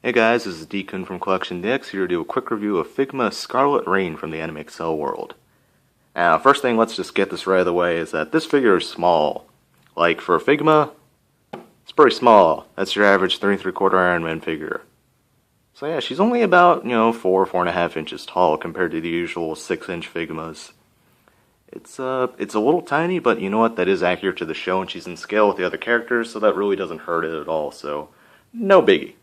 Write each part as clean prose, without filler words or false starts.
Hey guys, this is Deacon from CollectionDX here to do a quick review of figma Scarlet Rain from the anime Accel World. Now, first thing, let's just get this right out of the way, is that this figure is small. Like, for a figma, it's pretty small. That's your average 3 3/4 Iron Man figure. So yeah, she's only about, 4.5 inches tall compared to the usual 6-inch figmas. It's a little tiny, but you know what, that is accurate to the show, and she's in scale with the other characters, so that really doesn't hurt it at all, so no biggie.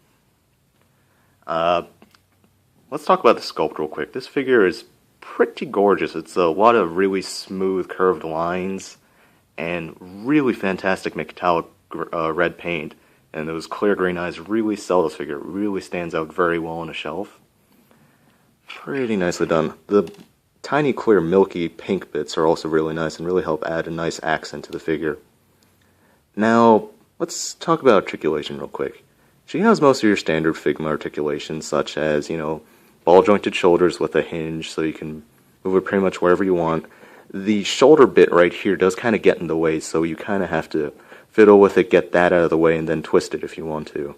Let's talk about the sculpt real quick. This figure is pretty gorgeous. It's a lot of really smooth curved lines and really fantastic metallic red paint, and those clear green eyes really sell this figure. It really stands out very well on a shelf. Pretty nicely done. The tiny clear milky pink bits are also really nice and really help add a nice accent to the figure. Now, let's talk about articulation real quick. She has most of your standard figma articulations, such as, ball-jointed shoulders with a hinge, so you can move it pretty much wherever you want. The shoulder bit right here does kind of get in the way, so you kind of have to fiddle with it, get that out of the way, and then twist it if you want to.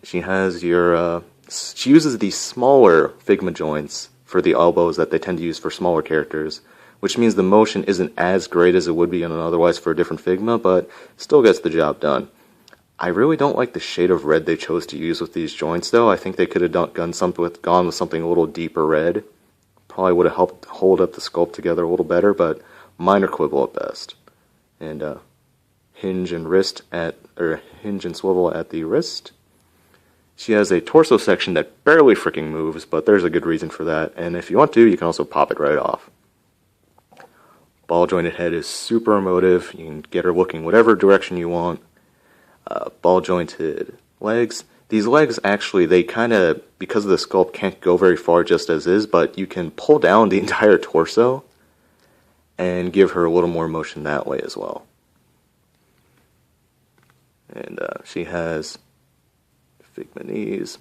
She has she uses these smaller figma joints for the elbows that they tend to use for smaller characters, which means the motion isn't as great as it would be on otherwise for a different figma, but still gets the job done. I really don't like the shade of red they chose to use with these joints, though. I think they could have gone with something a little deeper red. Probably would have helped hold up the sculpt together a little better, but minor quibble at best. And hinge and swivel at the wrist. She has a torso section that barely freaking moves, but there's a good reason for that. And if you want to, you can also pop it right off. Ball jointed head is super emotive. You can get her looking whatever direction you want. Ball jointed legs. These legs actually, they kind of, because of the sculpt, can't go very far just as is, but you can pull down the entire torso and give her a little more motion that way as well. And she has figma knees,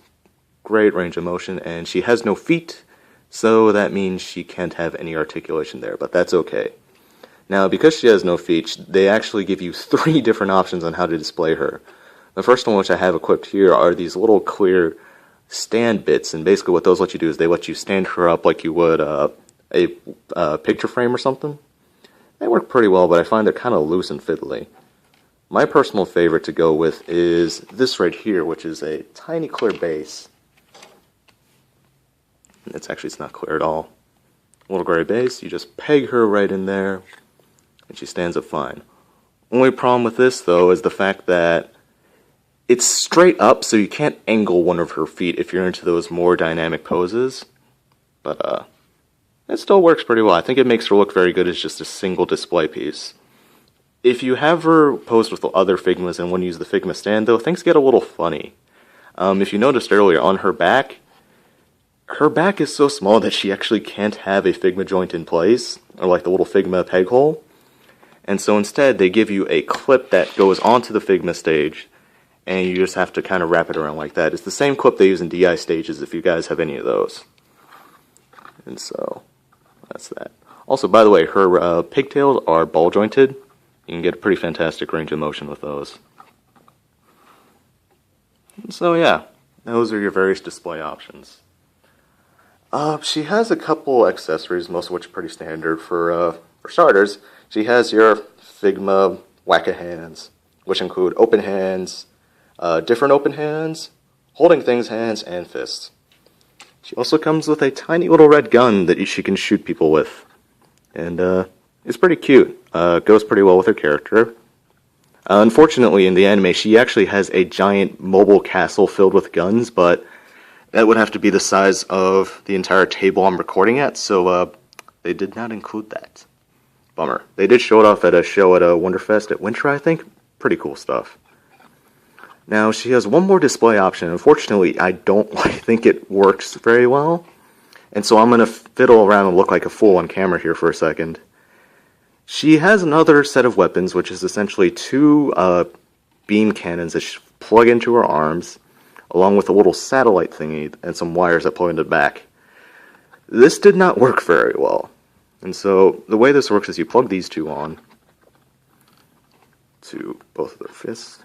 great range of motion, and she has no feet, so that means she can't have any articulation there, but that's okay. Now, because she has no feet, they actually give you 3 different options on how to display her. The first one, which I have equipped here, are these little clear stand bits, and basically what those let you do is they let you stand her up like you would a picture frame or something. They work pretty well, but I find they're kind of loose and fiddly. My personal favorite to go with is this right here, which is a tiny clear base. It's not clear at all. A little gray base, you just peg her right in there, and she stands up fine. Only problem with this, though, is the fact that it's straight up, so you can't angle one of her feet if you're into those more dynamic poses. But, it still works pretty well. I think it makes her look very good as just a single display piece. If you have her posed with the other figmas and want to use the figma stand, though, things get a little funny. If you noticed earlier, on her back is so small that she actually can't have a figma joint in place, or like the little figma peg hole. And so instead, they give you a clip that goes onto the figma stage, and you just have to kind of wrap it around like that. It's the same clip they use in DI stages if you guys have any of those. And so, that's that. Also, by the way, her pigtails are ball jointed. You can get a pretty fantastic range of motion with those. And so yeah, those are your various display options. She has a couple accessories, most of which are pretty standard. For starters, she has your figma whack-a hands, which include open hands, different open hands, holding things hands, and fists. She also comes with a tiny little red gun that she can shoot people with. And it's pretty cute. Goes pretty well with her character. Unfortunately, in the anime, she actually has a giant mobile castle filled with guns, but that would have to be the size of the entire table I'm recording at, so they did not include that. Bummer. They did show it off at a show at Wonderfest at Winter, I think. Pretty cool stuff. Now, she has one more display option. Unfortunately, I don't think it works very well, and so I'm going to fiddle around and look like a fool on camera here for a second. She has another set of weapons, which is essentially 2 beam cannons that plug into her arms, along with a little satellite thingy and some wires that plug into the back. This did not work very well. And so the way this works is you plug these 2 on to both of their fists.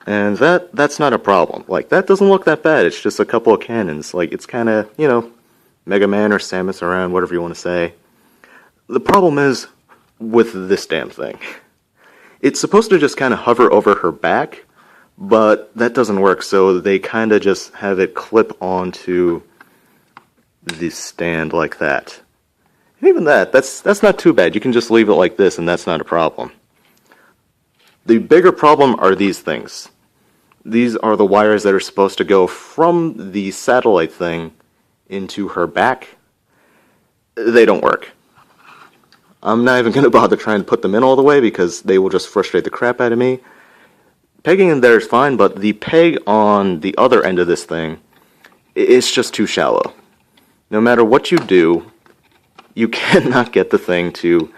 And that's not a problem. Like, that doesn't look that bad. It's just a couple of cannons. Like, it's kind of, you know, Mega Man or Samus Aran, whatever you want to say. The problem is with this damn thing. It's supposed to just kind of hover over her back, but that doesn't work, so they kind of just have it clip onto the stand like that. And even that's not too bad. You can just leave it like this, and that's not a problem. The bigger problem are these things. These are the wires that are supposed to go from the satellite thing into her back. They don't work. I'm not even going to bother trying to put them in all the way because they will just frustrate the crap out of me. Pegging in there is fine, but the peg on the other end of this thing, it's just too shallow. No matter what you do, you cannot get the thing to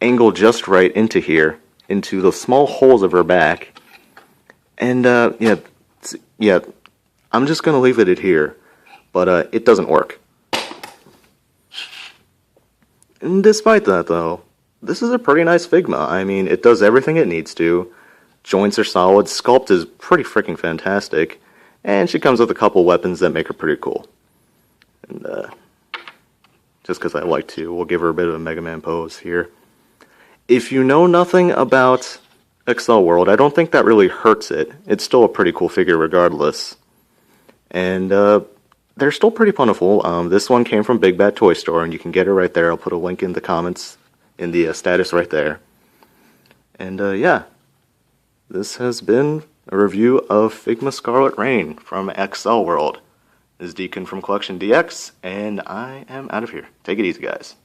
angle just right into here, into the small holes of her back. And, yeah, I'm just going to leave it at here, but it doesn't work. And despite that, though, this is a pretty nice Figma. I mean, it does everything it needs to. Joints are solid, sculpt is pretty freaking fantastic, and she comes with a couple weapons that make her pretty cool. And, just because I like to, we'll give her a bit of a Mega Man pose here. If you know nothing about Accel World, I don't think that really hurts it. It's still a pretty cool figure regardless. And, they're still pretty plentiful. This one came from BigBadToyStore, and you can get it right there. I'll put a link in the comments, in the status right there. And, yeah. This has been a review of figma Scarlet Rain from Accel World. This is Deacon from CollectionDX, and I am out of here. Take it easy, guys.